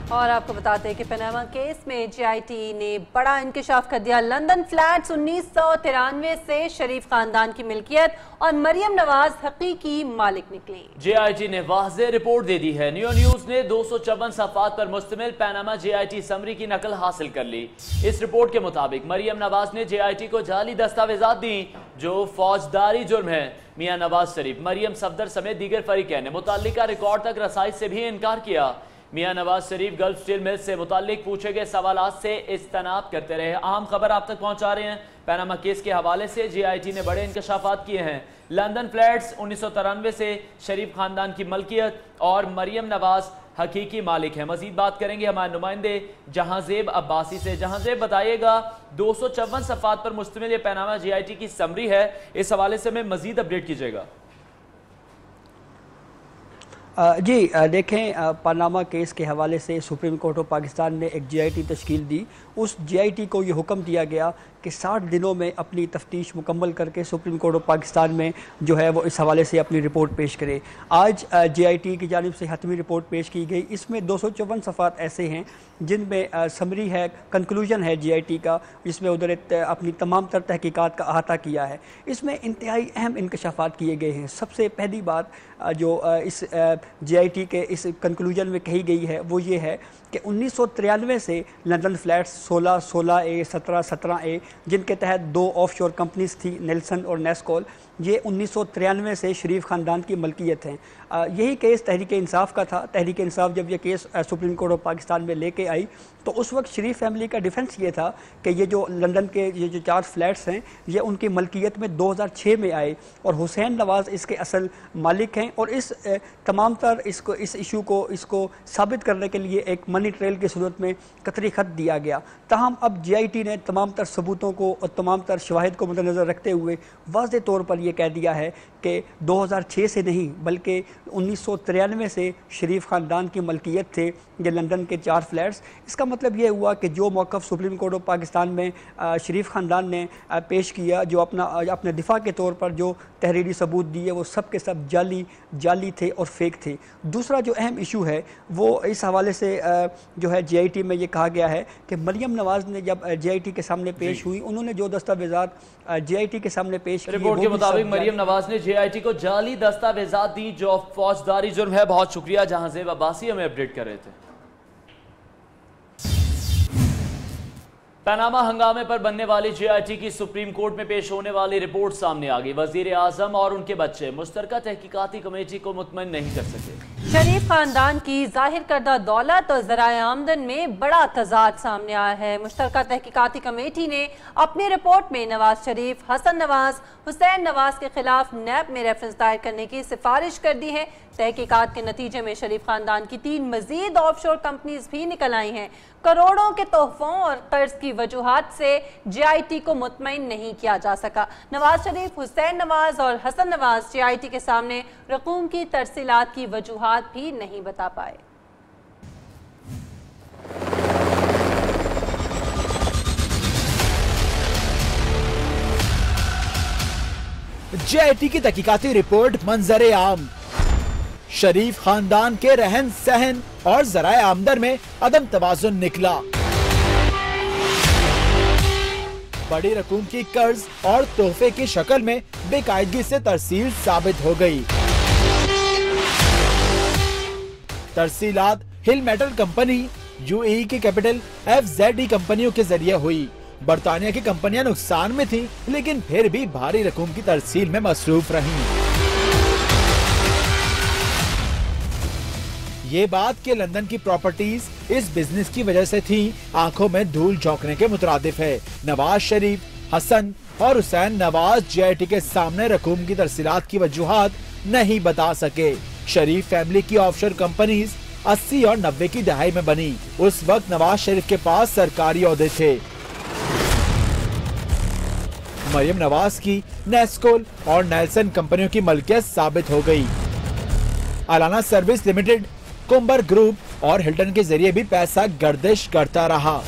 और आपको बताते हैं कि पनामा केस में जीआईटी ने बड़ा इंकशाफ कर दिया। लंदन फ्लैट्स 1993 से शरीफ खानदान की मिल्कियत और मरियम नवाज हकीकी मालिक निकली। जीआईटी ने वाज़ेह रिपोर्ट दे दी है। न्यू न्यूज ने 254 सफ़ात पर मुश्तमिल पनामा जीआईटी समरी की नकल हासिल कर ली। इस रिपोर्ट के मुताबिक मरियम नवाज ने जीआईटी को जाली दस्तावेजात दी जो फौजदारी जुर्म है। मियां नवाज शरीफ, मरियम सफदर समेत दीगर फरीकैन ने मुतल्लिका रिकॉर्ड तक रसाई से भी इनकार किया। मियां Nawaz Sharif gulf steel mill से मुताल्लिक पूछे गए सवालात से इज्तनाब करते रहे। अहम खबर आप तक पहुंचा रहे हैं। पनामा केस के हवाले से जीआईटी ने बड़े इंकशाफात किए हैं। लंदन फ्लैट्स 1993 से शरीफ खानदान की मलकियत और मरियम नवाज हकीकी मालिक है। मजीद बात करेंगे हमारे नुमाइंदे जहांजेब अब्बासी से। जहांजेब, बताइएगा 254 सफ़ात पर मुश्तमिल ये पनामा जीआईटी की समरी है, इस हवाले से हमें मजीद अपडेट कीजिएगा। जी देखें, पनामा केस के हवाले से सुप्रीम कोर्ट ऑफ पाकिस्तान ने एक जीआईटी तश्कील दी। उस जीआईटी को ये हुक्म दिया गया कि 60 दिनों में अपनी तफ्तीश मुकम्मल करके सुप्रीम कोर्ट ऑफ पाकिस्तान में जो है वो इस हवाले से अपनी रिपोर्ट पेश करे। आज जीआईटी की जानिब से हतमी रिपोर्ट पेश की गई। इसमें 254 सफ़ात ऐसे हैं जिनमें समरी है, कंक्लूजन है जीआईटी का, जिसमें उधर अपनी तमाम तर तहकीकात का अहाता किया है। इसमें इंतहाई अहम इंकशाफात किए गए हैं। सबसे पहली बात जो इस जीआईटी के इस कंक्लूजन में कही गई है वो ये है कि 1993 से लंदन फ्लैट्स 16, 16A, 17, 17A, जिनके तहत 2 ऑफशोर कंपनीज थी, नेल्सन और नेस्कोल, ये 1993 से शरीफ ख़ानदान की मलकियत हैं। यही केस तहरीक इंसाफ का था। तहरीक इंसाफ जब ये case supreme court of Pakistan में लेके आई तो उस वक्त शरीफ फैमिली का डिफेंस ये था कि ये जो लंदन के ये जो 4 फ्लैट्स हैं ये उनकी मलकियत में 2006 में आए और हुसैन नवाज इसके असल मालिक हैं। और इस तमाम तर इस इशू को इसको साबित करने के लिए एक मनी ट्रेल की सूरत में कतरी ख़त दिया गया। ताहम अब जीआईटी ने तमाम तर सबूतों को और तमाम तर शवाहिद को मद्देनज़र रखते हुए वाज़ेह तौर पर यह कह दिया है कि 2006 से नहीं बल्कि 1993 से शरीफ ख़ानदान की मलकियत थे ये लंदन के 4 फ्लैट्स। इसका मतलब ये हुआ कि जो मौक़िफ़ सुप्रीम कोर्ट ऑफ पाकिस्तान में शरीफ ख़ानदान ने पेश किया, जो अपने दिफा के तौर पर जो तहरीरी सबूत दिए, वो सब के सब जाली थे और फेक थे। दूसरा जो अहम इशू है वो इस हवाले से जो है जीआईटी में ये कहा गया है कि मरियम नवाज़ ने जब जीआईटी के सामने पेश हुई, उन्होंने जो दस्तावेज़ात जीआईटी के सामने पेश किए, रिपोर्ट के मुताबिक मरियम नवाज ने जीआईटी को जाली दस्तावेजात दी जो फौजदारी जुर्म है। बहुत शुक्रिया जहांजेब अब्बासी हमें अपडेट कर रहे थे। पनामा हंगामे पर बनने वाली जीआईटी की सुप्रीम कोर्ट में पेश होने वाली रिपोर्ट सामने आ गई। वजीर आजम और उनके बच्चे मुश्तरका तहकीकाती कमेटी को मुतमईन नहीं कर सके। शरीफ खानदान की जाहिर करदा दौलत और ज़राए आमदन में बड़ा तजाद सामने आया है। मुश्तरका तहकीकाती कमेटी ने अपनी रिपोर्ट में नवाज शरीफ, हसन नवाज, हुसैन नवाज के खिलाफ नैब में रेफरेंस दायर करने की सिफारिश कर दी है। तहकीकात के नतीजे में शरीफ खानदान की 3 मजीद ऑफशोर कंपनीज भी निकल आई हैं। करोड़ों के तोहफों और कर्ज की वजूहात से जीआईटी को मुतमईन नहीं किया जा सका। नवाज शरीफ, हुसैन नवाज और हसन नवाज जीआईटी के सामने रकूम की तरसीलात की वजूहात भी नहीं बता पाए। जीआईटी की तहकीकाती रिपोर्ट मंजरे आम। शरीफ खानदान के रहन सहन और ज़राए आमदन में अदम तवाज़ुन निकला। बड़ी रकूम की कर्ज और तोहफे की शक्ल में बेकायदगी से तरसील साबित हो गई। तरसीलात हिल मेटल कंपनी, यूएई की कैपिटल FZE कंपनियों के जरिए हुई। बरतानिया की कंपनियां नुकसान में थीं, लेकिन फिर भी भारी रकूम की तरसील में मसरूफ रहीं। ये बात कि लंदन की प्रॉपर्टीज इस बिजनेस की वजह से थी, आंखों में धूल झोंकने के मुतरादिफ है। नवाज शरीफ, हसन और हुसैन नवाज जीआईटी के सामने रकूम की तरसीलात की वजूहात नहीं बता सके। शरीफ फैमिली की ऑफशोर कंपनीज 80 और 90 की दहाई में बनी। उस वक्त नवाज शरीफ के पास सरकारी ओहदे थे। मरियम नवाज की नेस्कोल और नेल्सन कंपनियों की मलकियत साबित हो गई। अलाना सर्विस लिमिटेड, कुंबर ग्रुप और हिल्टन के जरिए भी पैसा गर्दिश करता रहा।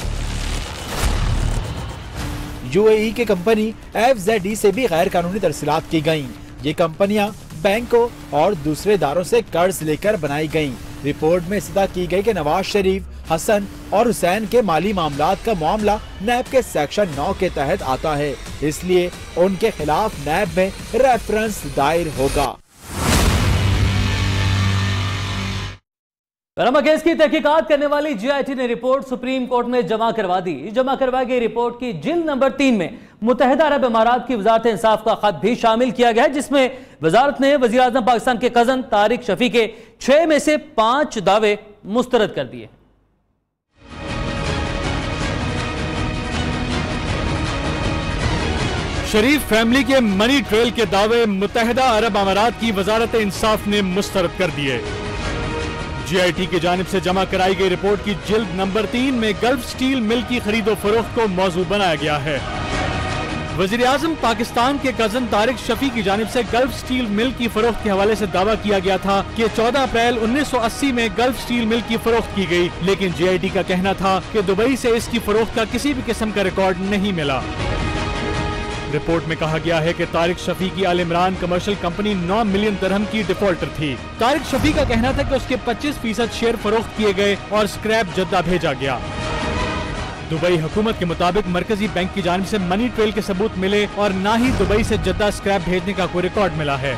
यूएई की कंपनी FZE से भी गैर कानूनी तरसीलात की गयी। ये कंपनियां बैंकों और दूसरे इदारों से कर्ज लेकर बनाई गयी। रिपोर्ट में इस्तदा की गई कि नवाज शरीफ हसन और हुसैन के माली मामलात का मामला नैब के सेक्शन 9 के तहत आता है, इसलिए उनके खिलाफ नैब में रेफरेंस दायर होगा। पनामा केस की तहकीकात करने वाली जीआईटी ने रिपोर्ट सुप्रीम कोर्ट में जमा करवा दी। जमा करवाई गई रिपोर्ट की जिल्द नंबर 3 में मुत्तहिदा अरब अमारात की वजारत इंसाफ का खत भी शामिल किया गया है, जिसमें वजारत ने वजीर आजम पाकिस्तान के कजन तारिक शफी के 6 में से 5 दावे मुस्तरद कर दिए। शरीफ फैमिली के मनी ट्रेल के दावे मुत्तहिदा अरब अमारात की वजारत इंसाफ ने मुस्तरद कर दिए। जीआईटी की जानिब से जमा कराई गई रिपोर्ट की जिल्द नंबर 3 में गल्फ स्टील मिल की खरीदो फरोख्त को मौजू बनाया गया है। वजीर आजम पाकिस्तान के कजन तारिक शफी की जानिब से गल्फ स्टील मिल की फरोख्त के हवाले से दावा किया गया था कि 14 अप्रैल 1980 में गल्फ स्टील मिल की फरोख्त की गई, लेकिन जीआईटी का कहना था कि दुबई से इसकी फरोख्त का किसी भी किस्म का रिकॉर्ड नहीं मिला। रिपोर्ट में कहा गया है कि तारिक शफी की अल इमरान कमर्शियल कंपनी 9 मिलियन दिरहम की डिफॉल्टर थी। तारिक शफी का कहना था कि उसके 25% शेयर फरोख्त किए गए और स्क्रैप जद्दा भेजा गया। दुबई हुकूमत के मुताबिक मरकजी बैंक की जानिब से मनी ट्रेल के सबूत मिले और न ही दुबई से जद्दा स्क्रैप भेजने का कोई रिकॉर्ड मिला है।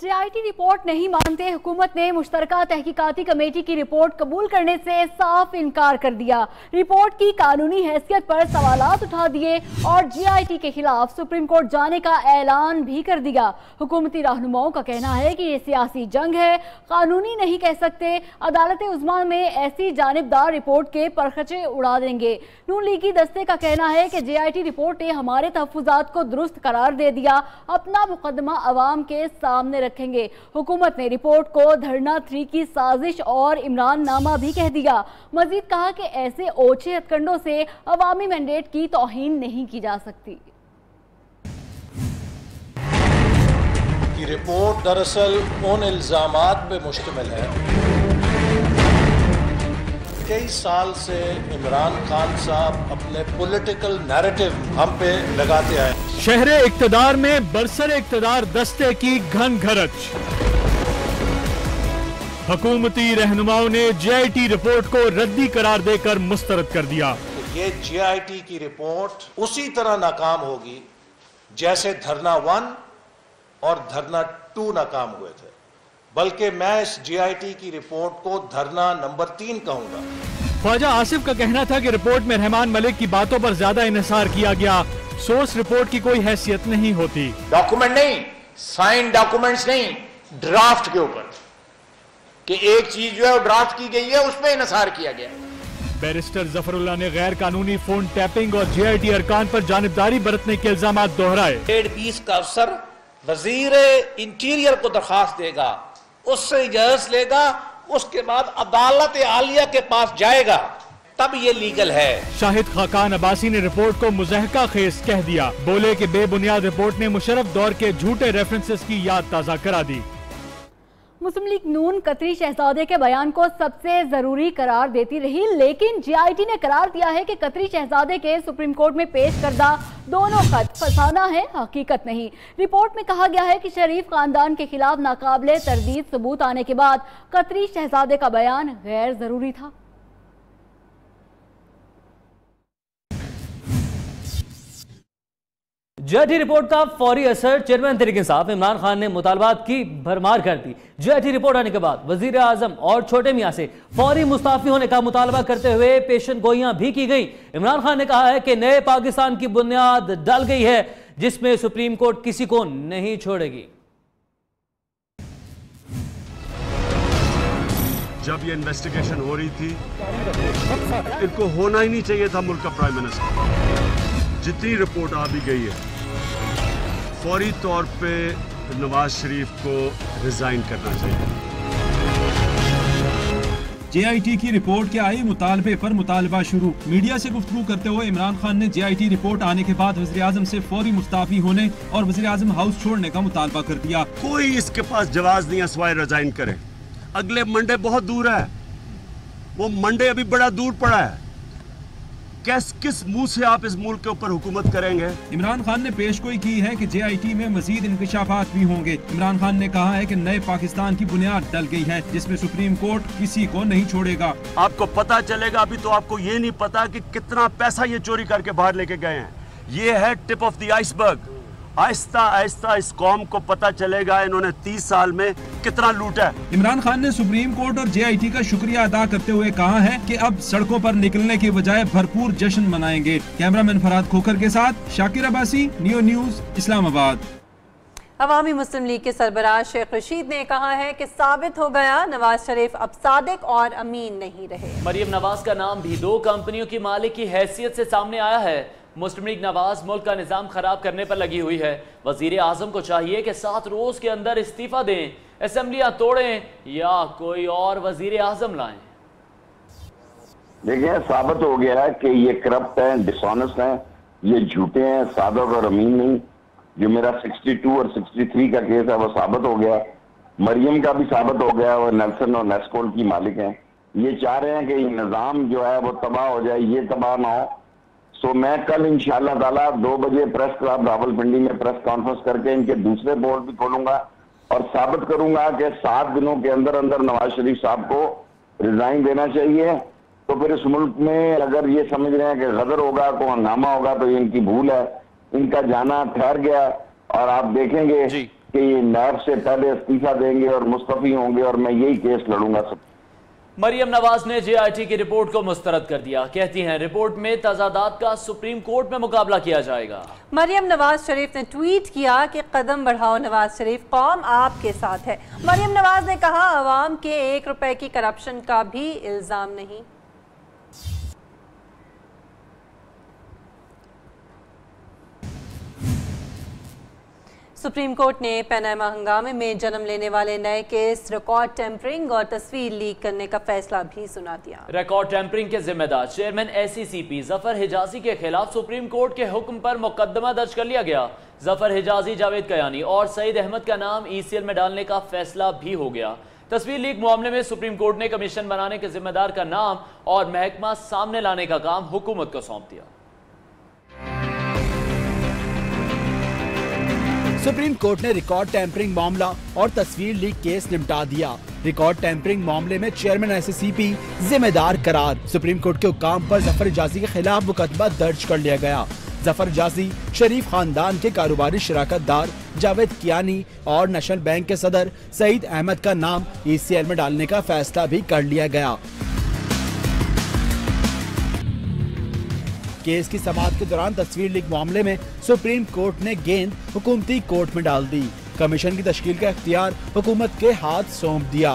जीआईटी रिपोर्ट नहीं मानते हुकूमत ने मुश्तरका तहकीकाती कमेटी की रिपोर्ट कबूल करने से साफ इनकार कर दिया। रिपोर्ट की कानूनी हैसियत पर सवालात उठा दिए और जीआईटी के खिलाफ सुप्रीम कोर्ट जाने का ऐलान भी कर दिया। हुकूमती रहनुमाओं का कहना है कि ये सियासी जंग है, कानूनी नहीं कह सकते। अदालत उज़्मा में ऐसी जानिबदार रिपोर्ट के परखचे उड़ा देंगे। नून लीगी दस्ते का कहना है कि जीआईटी रिपोर्ट ने हमारे तहफ़्फ़ुज़ात को दुरुस्त करार दे दिया, अपना मुकदमा अवाम के सामने रखेंगे। हुकूमत ने रिपोर्ट को धरना 3 की साजिश और इमरान नामा भी कह दिया। मजीद कहा कि ऐसे ओछे हथकंडों से अवामी मैंडेट की तौहीन नहीं की जा सकती। की रिपोर्ट दरअसल उन इल्जामात पे मुश्तमिल है। कई साल से इमरान खान साहब अपने पॉलिटिकल नैरेटिव हम पे लगाते आए। शहरे इक्तदार में बरसर इक्तदार दस्ते की घन घरच। हुकूमती रहनुमाओं ने जीआईटी रिपोर्ट को रद्दी करार देकर मुस्तरद कर दिया। ये जीआईटी की रिपोर्ट उसी तरह नाकाम होगी जैसे धरना 1 और धरना 2 नाकाम हुए थे, बल्कि मैं इस जीआईटी की रिपोर्ट को धरना नंबर 3 कहूंगा। ख्वाजा आसिफ का कहना था कि रिपोर्ट में रहमान मलिक की बातों पर ज्यादा इन्हिसार किया गया। सोर्स रिपोर्ट की कोई हैसियत नहीं होती। डॉक्यूमेंट नहीं, साइन डॉक्यूमेंट्स नहीं, ड्राफ्ट के ऊपर कि एक चीज जो है वो ड्राफ्ट की गई है उसमें इन्हिसार किया गया। बैरिस्टर जफरुल्लाह ने गैर कानूनी फोन टैपिंग और जीआईटी अरकान पर जानिबदारी बरतने के इल्जाम दोहराए। ग्रेड 20 का अफसर वजीर इंटीरियर को दरखास्त देगा, उससे इजाजत लेगा, उसके बाद अदालत आलिया के पास जाएगा, तब ये लीगल है। शाहिद खाकान अब्बासी ने रिपोर्ट को मुज़हका खेज कह दिया। बोले कि बेबुनियाद रिपोर्ट ने मुशर्रफ दौर के झूठे रेफरेंसेस की याद ताज़ा करा दी। मुस्लिम लीग नून कतरी शहजादे के बयान को सबसे जरूरी करार देती रही, लेकिन जीआईटी ने करार दिया है कि कतरी शहजादे के सुप्रीम कोर्ट में पेश करदा दोनों खत फसाना है, हकीकत नहीं। रिपोर्ट में कहा गया है कि शरीफ खानदान के खिलाफ नाकाबिले तरदीद सबूत आने के बाद कतरी शहजादे का बयान गैर जरूरी था। जीआईटी रिपोर्ट का फौरी असर, चेयरमैन तहरीक इंसाफ इमरान खान ने मुतालबात की भरमार कर दी। जीआईटी रिपोर्ट आने के बाद वजीर आजम और छोटे मियां से फौरी मुस्ताफी होने का मुतालबा करते हुए पेशन गोइयां भी की गई। इमरान खान ने कहा है कि नए पाकिस्तान की बुनियाद डल गई है, जिसमें सुप्रीम कोर्ट किसी को नहीं छोड़ेगी। जब ये इन्वेस्टिगेशन हो रही थी, इनको होना ही नहीं चाहिए था मुल्क का प्राइम मिनिस्टर। जितनी रिपोर्ट आ भी गई है, फौरी तौर पे नवाज शरीफ को रिजाइन करना चाहिए। जेआईटी की रिपोर्ट के आई मुतालबे पर मुतालबा शुरू। मीडिया से गुफ्तगू करते हुए इमरान खान ने जेआईटी रिपोर्ट आने के बाद वज़ीर आज़म से फौरी मुस्ताफी होने और वज़ीर आज़म हाउस छोड़ने का मुतालबा कर दिया। कोई इसके पास जवाब नहीं है सिवाय रिजाइन करे। अगले मंडे बहुत दूर है, वो मंडे अभी बड़ा दूर पड़ा है। किस मुंह से आप इस मुल्क के ऊपर हुकूमत करेंगे? इमरान खान ने पेशगोई की है कि JIT में मजीद इंकशाफात भी होंगे। इमरान खान ने कहा है कि नए पाकिस्तान की बुनियाद डल गई है, जिसमें सुप्रीम कोर्ट किसी को नहीं छोड़ेगा। आपको पता चलेगा, अभी तो आपको ये नहीं पता कि कितना पैसा ये चोरी करके बाहर लेके गए हैं। ये है tip of the iceberg. Aahista Aahista इस कौम को पता चलेगा इन्होंने 30 साल में कितना लूटा है। इमरान खान ने सुप्रीम कोर्ट और JIT का शुक्रिया अदा करते हुए कहा है कि अब सड़कों पर निकलने की बजाय भरपूर जश्न मनाएंगे। कैमरामैन फरहाद खोखर के साथ शाकिर अब्बासी, नियो न्यूज, इस्लामाबाद। अवामी मुस्लिम लीग के सरबराह शेख रशीद ने कहा है कि साबित हो गया नवाज शरीफ अब सादिक और अमीन नहीं रहे। मरियम नवाज का नाम भी 2 कंपनियों की मालिक की हैसियत से सामने आया है। मुस्लिम लीग नवाज मुल्क का निजाम खराब करने पर लगी हुई है। वजीर आजम को चाहिए कि 7 रोज के अंदर इस्तीफा दें, असेंबलियां तोड़ें या कोई और वजीर आजम लाएं। देखिए, साबित हो गया है कि ये करप्ट हैं, डिसऑनेस्ट हैं, ये झूठे हैं, सादिक और अमीन नहीं। जो मेरा 62 और 63 का केस है वो साबित हो गया। मरियम का भी साबित हो गया, वो नेल्सन और नेस्कोल की मालिक हैं। ये चाह रहे हैं कि निजाम जो है वो तबाह हो जाए, ये तबाह ना हो। सो मैं कल इंशाअल्लाह ताला 2 बजे प्रेस क्लब रावलपिंडी में प्रेस कॉन्फ्रेंस करके इनके दूसरे बोर्ड भी खोलूंगा और साबित करूंगा कि 7 दिनों के अंदर अंदर नवाज शरीफ साहब को रिजाइन देना चाहिए। तो फिर इस मुल्क में अगर ये समझ रहे हैं कि गदर होगा, को हंगामा होगा, तो ये इनकी भूल है। इनका जाना ठहर गया और आप देखेंगे कि ये नायब से पहले इस्तीफा देंगे और मुस्तफी होंगे और मैं यही केस लड़ूंगा सब। मरियम नवाज ने JIT की रिपोर्ट को मुस्तरद कर दिया। कहती हैं रिपोर्ट में तजादात का सुप्रीम कोर्ट में मुकाबला किया जाएगा। मरियम नवाज शरीफ ने ट्वीट किया कि कदम बढ़ाओ नवाज शरीफ, कौम आपके साथ है। मरियम नवाज ने कहा अवाम के 1 रुपए की करप्शन का भी इल्जाम नहीं। सुप्रीम कोर्ट ने पनामा हंगामे में जन्म लेने वाले नए केस रिकॉर्ड टेम्परिंग और तस्वीर लीक करने का फैसला भी सुना दिया। रिकॉर्ड टेम्परिंग के जिम्मेदार चेयरमैन SCCP जफर हिजाजी के खिलाफ सुप्रीम कोर्ट के हुक्म पर मुकदमा दर्ज कर लिया गया। जफर हिजाजी, जावेद कयानी और सईद अहमद का नाम ECL में डालने का फैसला भी हो गया। तस्वीर लीक मामले में सुप्रीम कोर्ट ने कमीशन बनाने के जिम्मेदार का नाम और महकमा सामने लाने का काम हुकूमत को सौंप दिया। सुप्रीम कोर्ट ने रिकॉर्ड टेम्परिंग मामला और तस्वीर लीक केस निपटा दिया। रिकॉर्ड टेम्परिंग मामले में चेयरमैन SCCP जिम्मेदार करार। सुप्रीम कोर्ट के हुक्म पर जफर हिजाजी के खिलाफ मुकदमा दर्ज कर लिया गया। जफर हिजाजी शरीफ खानदान के कारोबारी शराकतदार जावेद कियानी और नेशनल बैंक के सदर सईद अहमद का नाम ECL में डालने का फैसला भी कर लिया गया। केस की समाअत के दौरान तस्वीर लीक मामले में सुप्रीम कोर्ट ने गेंद हुकूमती कोर्ट में डाल दी। कमीशन की तश्कील का इख्तियार हुकूमत के हाथ सौंप दिया।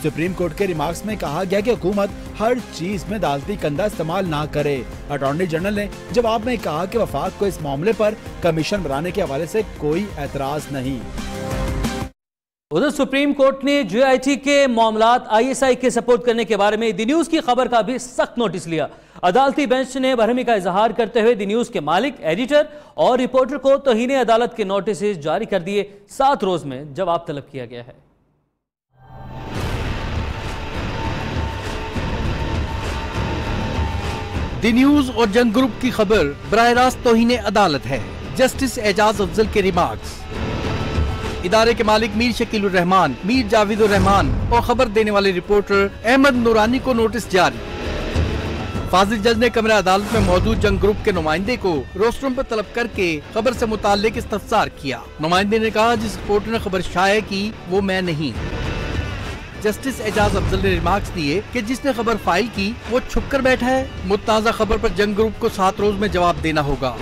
सुप्रीम कोर्ट के रिमार्क्स में कहा गया कि हुकूमत हर चीज में अदालती कंधा इस्तेमाल ना करे। अटॉर्नी जनरल ने जवाब में कहा कि वफाक को इस मामले पर कमीशन बनाने के हवाले से कोई एतराज नहीं। उधर सुप्रीम कोर्ट ने JIT के मामलात ISI के सपोर्ट करने के बारे में द न्यूज की खबर का भी सख्त नोटिस लिया। अदालती बेंच ने बरहमी का इजहार करते हुए द न्यूज के मालिक, एडिटर और रिपोर्टर को तौहीन अदालत के नोटिस जारी कर दिए। 7 रोज में जवाब तलब किया गया है। द न्यूज और जंग ग्रुप की खबर बराह रास्त तौहीन अदालत है। जस्टिस एजाज अफजल के रिमार्क्स। इदारे के मालिक मीर शकील रहमान, मीर जावेद रहमान और खबर देने वाले रिपोर्टर अहमद नूरानी को नोटिस जारी। फाजिल जज ने कमरा अदालत में मौजूद जंग ग्रुप के नुमाइंदे को रोस्टरूम पर तलब करके खबर से मुताल्लिक इस्तफसार किया। नुमाइंदे ने कहा जिस रिपोर्टर ने खबर शाया की वो मैं नहीं। जस्टिस एजाज अफजल ने रिमार्क्स दिए कि जिसने खबर फाइल की वो छुप कर बैठा है। मुत्ताज़ा खबर पर जंग ग्रुप को 7 रोज में जवाब देना होगा।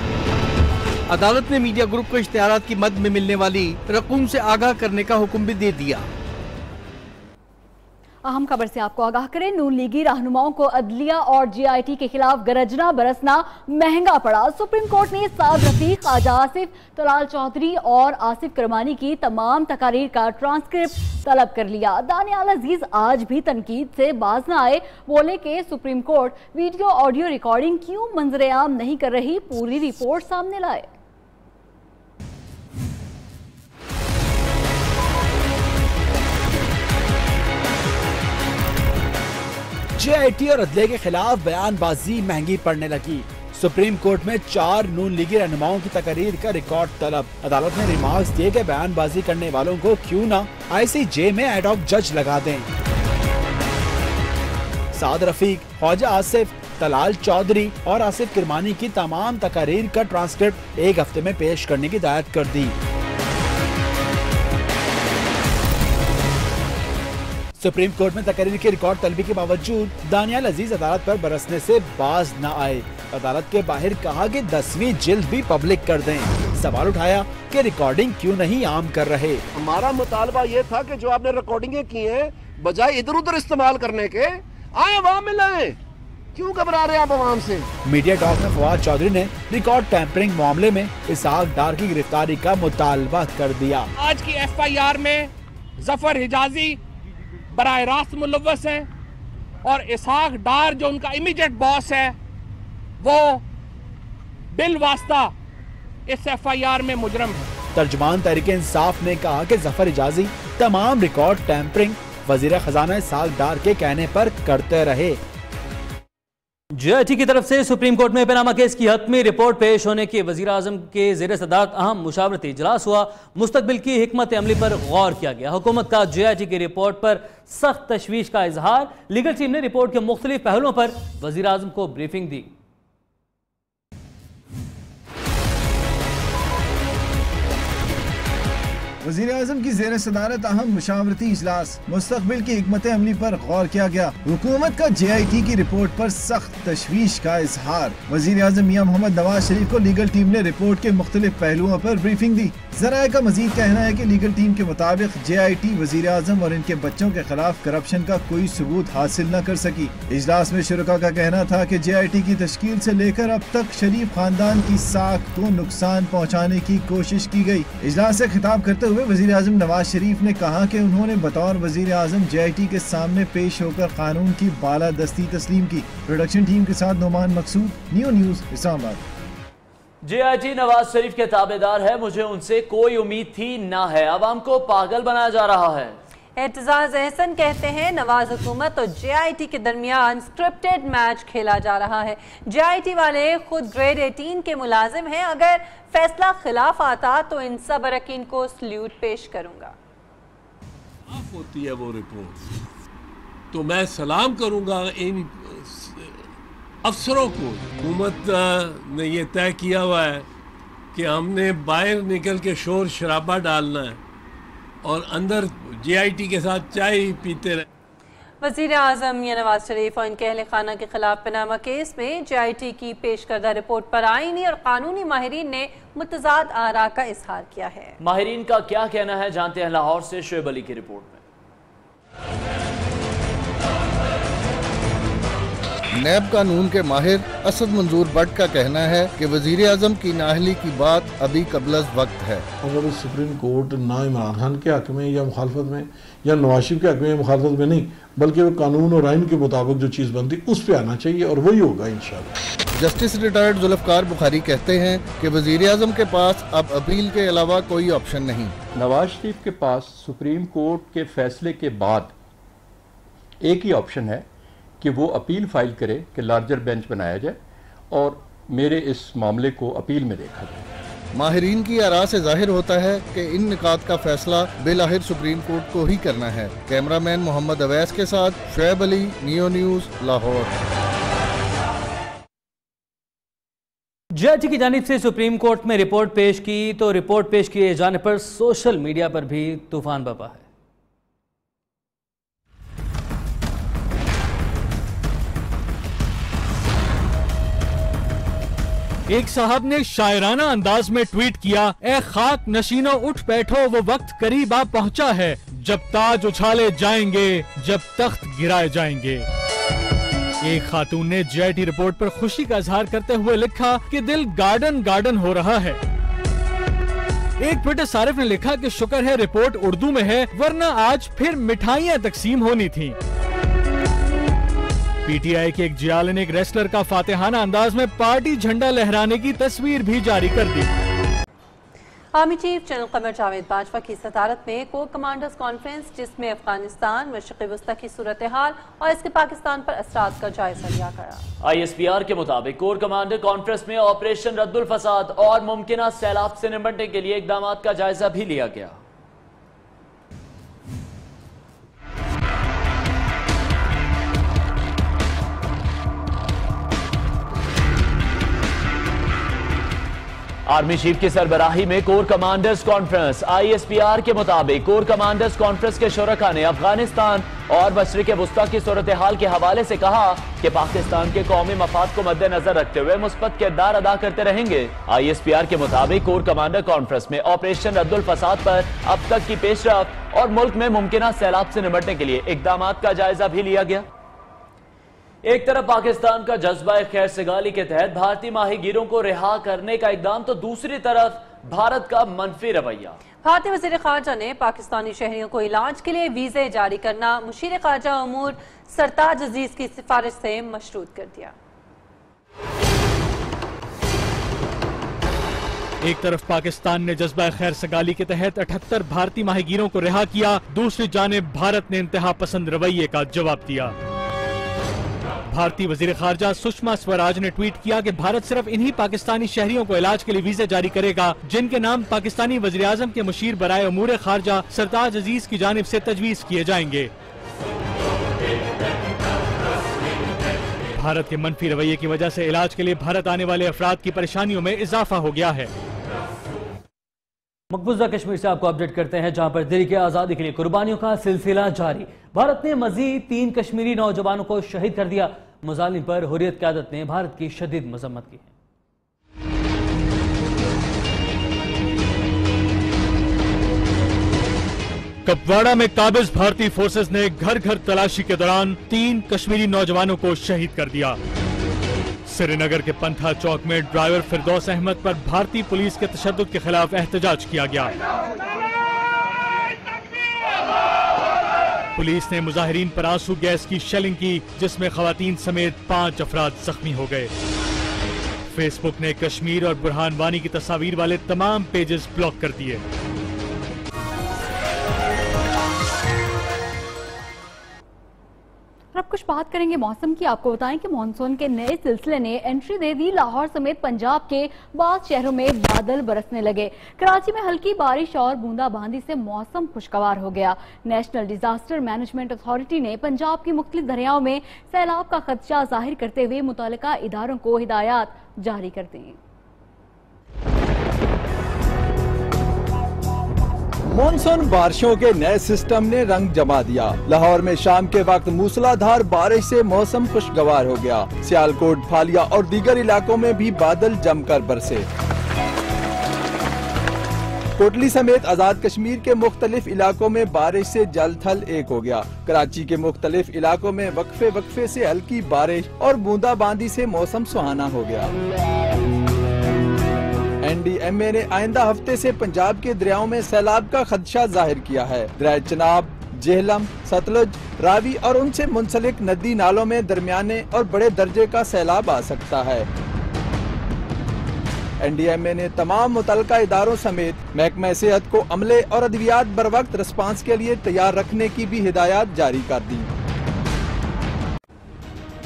अदालत ने मीडिया ग्रुप को इश्तिहारात की मद में मिलने वाली रकूम से आगाह करने का हुक्म भी दे दिया। अहम खबर से आपको आगाह करें, नून लीगी रहनुमाओं को अदलिया और JIT के खिलाफ गरजना बरसना महंगा पड़ा। सुप्रीम कोर्ट ने साद रफीक, ख्वाजा आसिफ, तलाल चौधरी और आसिफ करमानी की तमाम तकारीर का ट्रांसक्रिप्ट तलब कर लिया। दानियाल अजीज आज भी तनकीद से बाज न आए, बोले कि supreme court video audio recording क्यों मंजरेआम नहीं कर रही, पूरी रिपोर्ट सामने लाए। JIT और अदले के खिलाफ बयानबाजी महंगी पड़ने लगी। सुप्रीम कोर्ट में 4 नून लीगी रहनुमाओं की तकरीर का रिकॉर्ड तलब। अदालत ने रिमार्क्स दिए कि बयानबाजी करने वालों को क्यों ना ICJ में एडहॉक जज लगा दें। साद रफीक, ख्वाजा आसिफ, तलाल चौधरी और आसिफ किरमानी की तमाम तकरीर का ट्रांसक्रिप्ट 1 हफ्ते में पेश करने की हिदायत कर दी। सुप्रीम कोर्ट में तकरीर की रिकॉर्ड तलबी के बावजूद दानियाल अजीज अदालत पर बरसने से बाज न आए। अदालत के बाहर कहा कि 10वीं जिल्द भी पब्लिक कर दें। सवाल उठाया कि रिकॉर्डिंग क्यों नहीं आम कर रहे। हमारा मुतालबा ये था कि जो आपने रिकॉर्डिंगें की हैं बजाय इधर उधर इस्तेमाल करने के आए अवाम में लाए। क्यों घबरा रहे आप अवाम से? मीडिया टॉक में फवाद चौधरी ने रिकॉर्ड टैंपरिंग मामले में इसहाक डार की गिरफ्तारी का मुतालबा कर दिया। आज की FIR में जफर हिजाजी बराह रास्त मुलव्वस है और इसहाक डार जो उनका इमीडिएट बॉस है वो बिल वास्ता इस FIR में मुजरम है। तर्जुमान तहरीके इंसाफ ने कहा कि जफर हिजाजी तमाम रिकॉर्ड टैंपरिंग वजीर खजाना इसहाक डार के कहने पर करते रहे। JIT की तरफ से सुप्रीम कोर्ट में पनामा केस की हतमी रिपोर्ट पेश होने की वजीर आजम के ज़ेर सदारत अहम मुशावरती इजलास हुआ। मुस्तकबिल की हिकमत अमली पर गौर किया गया। हुकूमत का JIT की रिपोर्ट पर सख्त तशवीश का इजहार। लीगल टीम ने रिपोर्ट के मुख्तलिफ पहलुओं पर वजीर आजम को ब्रीफिंग दी। वज़ीर आज़म की ज़ेर सदारत अहम मुशावरती इजलास। मुस्तकबिल की हिकमत अमली पर गौर किया गया। हुकूमत का JIT की रिपोर्ट पर सख्त तशवीश का इजहार। वज़ीर आज़म मियां मोहम्मद नवाज शरीफ को लीगल टीम ने रिपोर्ट के मुख्तलिफ पहलुओं पर ब्रीफिंग दी। ज़राए का मजीद कहना है कि लीगल टीम के मुताबिक JIT वज़ीर आज़म और इनके बच्चों के खिलाफ करप्शन का कोई सबूत हासिल न कर सकी। इजलास में शुरका का कहना था कि JIT की तश्कील से लेकर अब तक शरीफ खानदान की साख को नुकसान पहुँचाने की कोशिश की गयी। इजलास से खिताब करते हुए वज़ीर आज़म नवाज शरीफ ने कहा कि उन्होंने बतौर वज़ीर आज़म JIT के सामने पेश होकर कानून की बालादस्ती तस्लीम की। प्रोडक्शन टीम के साथ Noman Maqsood, new news Islamabad. JIT Nawaz Sharif के ताबेदार है, मुझे उनसे कोई उम्मीद थी ना है, आवाम को पागल बनाया जा रहा है। एतजाज एहसन कहते हैं नवाज हुकूमत और JIT के दरमियान स्क्रिप्टेड मैच खेला जा रहा है। JIT वाले खुद ग्रेड 18 के मुलाजिम हैं। अगर फैसला खिलाफ आता तो इन सब अरकान को सल्यूट पेश करूंगा। होती है वो रिपोर्ट तो मैं सलाम करूंगा इन अफसरों को। हुकूमत ने ये तय किया हुआ है कि हमने बाहर निकल के शोर शराबा डालना है और अंदर JIT के साथ चाय पीते रहे। वज़ीर आज़म या नवाज शरीफ और इनके अहल खाना के खिलाफ पनामा केस में JIT की पेश करदा रिपोर्ट पर आईनी और कानूनी माहिरीन ने मुतज़ाद आरा का इजहार किया है। माहिरीन का क्या कहना है जानते हैं लाहौर से शोएब अली की रिपोर्ट में। नैब कानून के माहिर असद मंजूर भट्ट का कहना है कि वजीर आजम की नाअहली की बात अभी कबल वक्त है। अगर सुप्रीम कोर्ट ना इमरान खान के हक में या मुखालफत में या नवाज शरीफ के हक में या मुखालफत में नहीं बल्कि वो कानून और आइन के मुताबिक जो चीज़ बनती उस पर आना चाहिए और वही होगा इंशाल्लाह। जस्टिस रिटायर्ड जुल्फकार बुखारी कहते हैं कि वजीर आजम के पास अब अपील के अलावा कोई ऑप्शन नहीं। नवाज शरीफ के पास सुप्रीम कोर्ट के फैसले के बाद एक ही ऑप्शन है कि वो अपील फाइल करे कि लार्जर बेंच बनाया जाए और मेरे इस मामले को अपील में देखा जाए। माहिरीन की आरा से जाहिर होता है कि इन निकात का फैसला बिलाहिर सुप्रीम कोर्ट को ही करना है। कैमरामैन मोहम्मद अवैस के साथ Shoaib Ali, neo news, Lahore. JIT की जानिब से सुप्रीम कोर्ट में रिपोर्ट पेश की तो रिपोर्ट पेश किए जाने पर सोशल मीडिया पर भी तूफान बपा है। एक साहब ने शायराना अंदाज में ट्वीट किया, ए खाक नशीनों उठ बैठो, वो वक्त करीब आ पहुंचा है, जब ताज उछाले जाएंगे, जब तख्त गिराए जाएंगे। एक खातून ने JIT रिपोर्ट पर खुशी का इजहार करते हुए लिखा कि दिल गार्डन गार्डन हो रहा है। एक ट्विटर सारिफ ने लिखा कि शुक्र है रिपोर्ट उर्दू में है, वरना आज फिर मिठाइयां तकसीम होनी थी। PTI के एक जियाल ने एक रेसलर का फातिहाना अंदाज में पार्टी झंडा लहराने की तस्वीर भी जारी कर दी। Army chief general Qamar Javed Bajwa की सदारत में कोर कमांडर्स कॉन्फ्रेंस, जिसमें अफगानिस्तान, मशरिक़ वस्ता की सूरत हाल और इसके पाकिस्तान पर असरात का जायजा लिया गया। ISPR के मुताबिक कोर कमांडर कॉन्फ्रेंस में ऑपरेशन रद्दुल फसाद और मुमकिन सैलाब से निपटने के लिए इकदाम का जायजा भी लिया गया। आर्मी चीफ की सरबराही में कोर कमांडर्स कॉन्फ्रेंस। ISPR के मुताबिक कोर कमांडर्स कॉन्फ्रेंस के शुरका ने अफगानिस्तान और मशरिक़ वस्ता की सूरत हाल के हवाले से कहा कि पाकिस्तान के कौमी मफाद को मद्देनजर रखते हुए मुस्बत किरदार अदा करते रहेंगे। ISPR के मुताबिक कोर कमांडर कॉन्फ्रेंस में ऑपरेशन रद्दुल फसाद पर अब तक की पेशरफ्त और मुल्क में मुमकिन सैलाब से निपटने के लिए इकदाम का जायजा भी लिया गया। एक तरफ पाकिस्तान का जज्बा खैर सगाली के तहत भारतीय माहीगीरों को रिहा करने का इकदाम, तो दूसरी तरफ भारत का मनफी रवैया। भारतीय वज़ीर ख़ारजा ने पाकिस्तानी शहरियों को इलाज के लिए वीज़े जारी करना मुशीर ख़ारजा उमूर सरताज अजीज की सिफारिश से मशरूत कर दिया। एक तरफ पाकिस्तान ने जज्बा खैर सगाली के तहत 78 भारतीय माहीगीरों को रिहा किया, दूसरी जानिब भारत ने इंतहा पसंद रवैये का जवाब दिया। भारतीय वजीर खारजा सुषमा स्वराज ने ट्वीट किया कि भारत सिर्फ इन्हीं पाकिस्तानी शहरियों को इलाज के लिए वीजे जारी करेगा जिनके नाम पाकिस्तानी वजीर आजम के मुशीर बराए उमूर खारजा सरताज अजीज की जानिब से तजवीज किए जाएंगे। भारत के मनफी रवैये की वजह से इलाज के लिए भारत आने वाले अफराद की परेशानियों में इजाफा हो गया है। मकबूजा कश्मीर से आपको अपडेट करते हैं, जहां पर दिल की आज़ादी के लिए कुर्बानियों का सिलसिला जारी। भारत ने मजीद 3 कश्मीरी नौजवानों को शहीद कर दिया। मुजालिम पर हुर्रियत क़यादत ने भारत की शदीद मजम्मत की। कपवाड़ा में काबिज भारतीय फोर्सेस ने घर घर तलाशी के दौरान 3 कश्मीरी नौजवानों को शहीद कर दिया। श्रीनगर के पंथा चौक में ड्राइवर फिरदौस अहमद पर भारतीय पुलिस के तशद्दुद के खिलाफ एहतजाज किया गया। पुलिस ने मुजाहिरीन पर आंसू गैस की शेलिंग की, जिसमें खवातीन समेत 5 अफराद जख्मी हो गए। फेसबुक ने कश्मीर और बुरहान वानी की तस्वीर वाले तमाम पेजेस ब्लॉक कर दिए। अब कुछ बात करेंगे मौसम की। आपको बताएं कि मानसून के नए सिलसिले ने एंट्री दे दी। लाहौर समेत पंजाब के बाद शहरों में बादल बरसने लगे। कराची में हल्की बारिश और बूंदाबांदी से मौसम खुशगवार हो गया। नेशनल डिजास्टर मैनेजमेंट अथॉरिटी ने पंजाब की मुख्तलिफ दरियाओं में सैलाब का खदशा जाहिर करते हुए मुतल्लिका इदारों को हिदायत जारी कर दी। मॉनसून बारिशों के नए सिस्टम ने रंग जमा दिया। लाहौर में शाम के वक्त मूसलाधार बारिश से मौसम खुशगवार हो गया। सियालकोट, फालिया और दीगर इलाकों में भी बादल जमकर बरसे। कोटली समेत आजाद कश्मीर के मुख्तलिफ इलाकों में बारिश से जल थल एक हो गया। कराची के मुख्तलिफ इलाकों में वक्फे वक्फे से हल्की बारिश और बूंदाबांदी से मौसम सुहाना हो गया। NDMA ने आइंदा हफ्ते से पंजाब के दरियाओं में सैलाब का खदशा जाहिर किया है। दरिया चनाब, जेहलम, सतलुज, रावी और उनसे मुंसलिक नदी नालों में दरमियाने और बड़े दर्जे का सैलाब आ सकता है। NDMA ने तमाम मुतल्लिका इदारों समेत महकमा सेहत को अमले और अद्वियात बर वक्त रिस्पांस के लिए तैयार रखने की भी हिदायत जारी कर दी।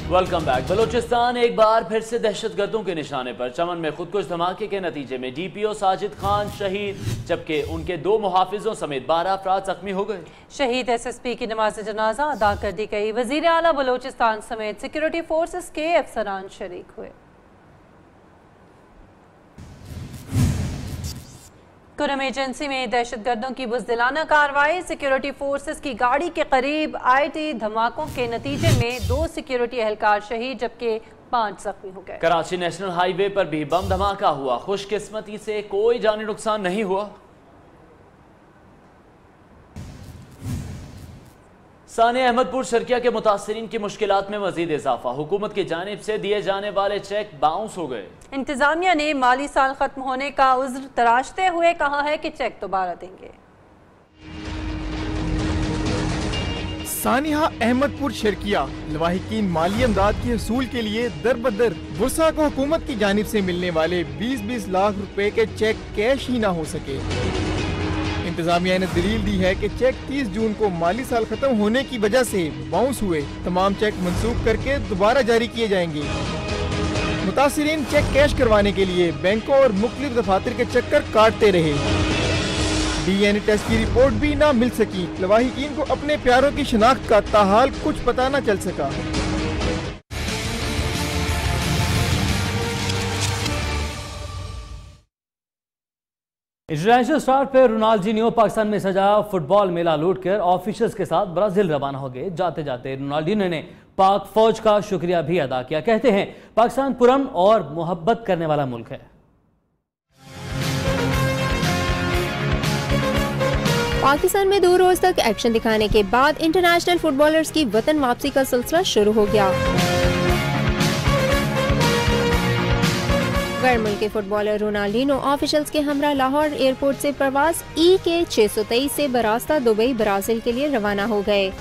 Welcome back. बलूचिस्तान एक बार फिर से दहशतगर्दों के निशाने पर। चमन में खुदकुश धमाके के नतीजे में DPO साजिद खान शहीद, जबकि उनके 2 मुहाफिजों समेत 12 अफराद जख्मी हो गए। शहीद SSP की नमाज जनाजा अदा कर दी गई। वजीर आला बलूचिस्तान समेत सिक्योरिटी फोर्सेस के अफसरान शरीक हुए। कुरम एजेंसी में दहशतगर्दों की बुज़दिलाना कार्रवाई। सिक्योरिटी फोर्सेस की गाड़ी के करीब IT धमाकों के नतीजे में 2 सिक्योरिटी एहलकार शहीद, जबकि 5 जख्मी हो गए। कराची नेशनल हाईवे पर भी बम धमाका हुआ। खुशकिस्मती से कोई जानी नुकसान नहीं हुआ। साने अहमदपुर शर्किया के मुतासरीन की मुश्किलात में मजीद इजाफा। हुकूमत की जानिब से दिए जाने वाले चेक बाउंस हो गए। इंतजामिया ने माली साल खत्म होने का उज़्र तराशते हुए कहा है कि चेक दोबारा देंगे। सानिहा अहमदपुर शर्किया लवाहिकीन माली इमदाद के हसूल के लिए दर बदर बुरसा को हुकूमत की जानिब से मिलने वाले 20-20 लाख रुपए के चेक कैश ही ना हो सके। इंतजामिया ने दलील दी है कि चेक 30 जून को माली साल खत्म होने की वजह से बाउंस हुए तमाम चेक मंसूख करके दोबारा जारी किए जाएंगे। मुतासिरीन चेक कैश करवाने के लिए बैंकों और मुख्तलिफ दफातर के चक्कर काटते रहे। DNA टेस्ट की रिपोर्ट भी ना मिल सकी। लवाहिकीन को अपने प्यारों की शिनाख्त का ताहाल कुछ पता न चल सका। International star player Ronaldinho Pakistan में सजा फुटबॉल मेला लूटकर ऑफिशियल्स के साथ ब्राजील रवाना हो गए। जाते जाते रोनाल्डिनियो ने पाक फौज का शुक्रिया भी अदा किया। कहते हैं पाकिस्तान पुरअमन और मोहब्बत करने वाला मुल्क है। पाकिस्तान में 2 रोज तक एक्शन दिखाने के बाद इंटरनेशनल फुटबॉलर्स की वतन वापसी का सिलसिला शुरू हो गया। गैर मुल्की फुटबॉलर रोनाल्डिनो ऑफिशियल्स के हमरा लाहौर एयरपोर्ट से प्रवास EK 623 से बरास्ता दुबई ब्राजील के लिए रवाना हो गए।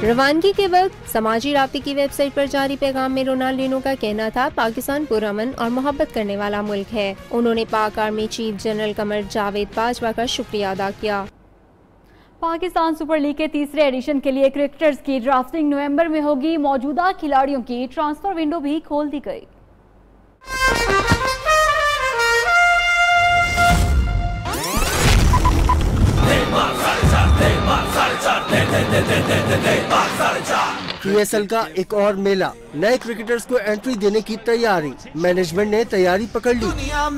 रवानगी के वक्त समाजी राब्ते की वेबसाइट पर जारी पैगाम में रोनाल्डिनो का कहना था पाकिस्तान पुरअमन और मोहब्बत करने वाला मुल्क है। उन्होंने पाक army chief general Qamar Javed Bajwa का शुक्रिया अदा किया। पाकिस्तान सुपर लीग के तीसरे एडिशन के लिए क्रिकेटर्स की ड्राफ्टिंग नवंबर में होगी। मौजूदा खिलाड़ियों की ट्रांसफर विंडो भी खोल दी गई। PSL का एक और मेला, नए क्रिकेटर्स को एंट्री देने की तैयारी। मैनेजमेंट ने तैयारी पकड़ ली। दुनिया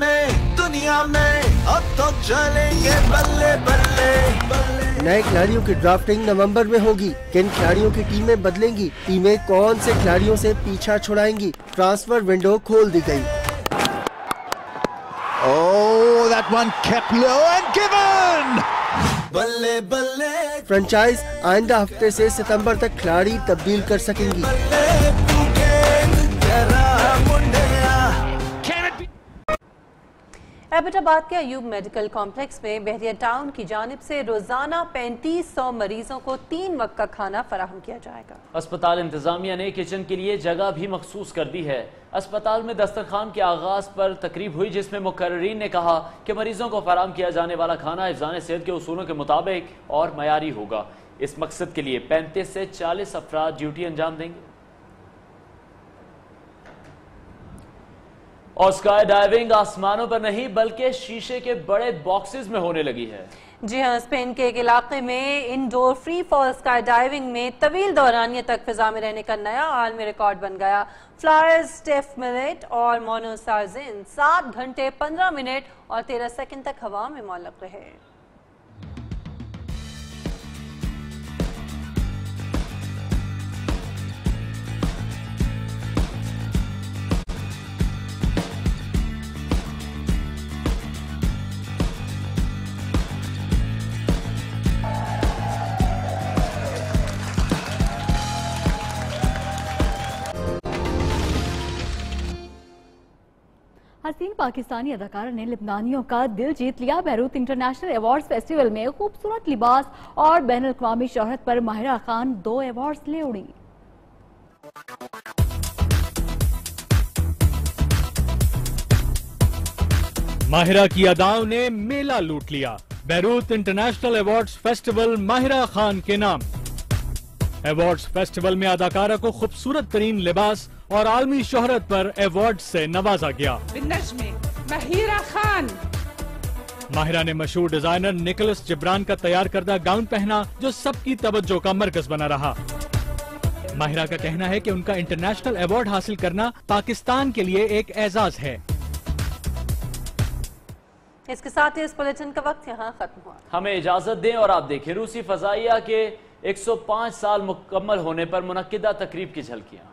में अब तो चलेंगे बल्ले बल्ले। नए खिलाड़ियों की ड्राफ्टिंग नवंबर में होगी। किन खिलाड़ियों की टीमें बदलेंगी, टीमें कौन से खिलाड़ियों से पीछा छुड़ाएंगी, ट्रांसफर विंडो खोल दी गई। Oh, that one kept low and given. बल्ले बल्ले। फ्रेंचाइज आइंदा हफ्ते से सितंबर तक खिलाड़ी तब्दील कर सकेंगी। एबटाबाद के अयूब मेडिकल कॉम्प्लेक्स में बहरिया टाउन की जानिब से रोजाना 3500 मरीजों को 3 वक्त का खाना फराहम किया जाएगा। अस्पताल इंतजामिया ने किचन के लिए जगह भी मखसूस कर दी है। अस्पताल में दस्तरखान के आगाज पर तकरीब हुई जिसमें मुकर्रीन ने कहा कि मरीजों को फराहम किया जाने वाला खाना हिफ्ज़ान सेहत के उसूलों के मुताबिक और मयारी होगा। इस मकसद के लिए 35 से 40 अफराद ड्यूटी अंजाम देंगे। और स्काई डाइविंग आसमानों पर नहीं बल्कि शीशे के बड़े बॉक्सेस में होने लगी है। जी हाँ, स्पेन के एक इलाके में indoor free fall sky diving में तवील दौरानिया तक फिजा में रहने का नया आलमी रिकॉर्ड बन गया। फ्लायर्स, स्टेफ मिलेट और मोनोसार्जिन 7 घंटे 15 मिनट और 13 सेकंड तक हवा में मुअल्लक रहे। हसीन पाकिस्तानी अदाकारा ने लिबनानियों का दिल जीत लिया। बैरूत इंटरनेशनल अवार्ड्स फेस्टिवल में खूबसूरत लिबास और बैनुल अक़वामी शोहरत पर माहिरा खान 2 अवार्ड्स ले उड़ी। माहिरा की अदाओं ने मेला लूट लिया। Beirut international awards festival Mahira Khan के नाम। अवार्ड्स फेस्टिवल में अदाकारा को खूबसूरत तरीन लिबास और आलमी शोहरत पर अवार्ड से नवाजा गया। माहिरा खान। माहिरा ने मशहूर डिजाइनर निकोलस जिब्रान का तैयार करदा गाउन पहना जो सबकी तवज्जो का मरकज बना रहा। माहिरा का कहना है कि उनका इंटरनेशनल अवार्ड हासिल करना पाकिस्तान के लिए एक एजाज है। इसके साथ ही इस बुलेटिन का वक्त यहाँ खत्म हुआ। हमें इजाजत दें और आप देखें रूसी फजाइया के 105 साल मुकम्मल होने पर मुनक्किदा तकरीब की झलकियां।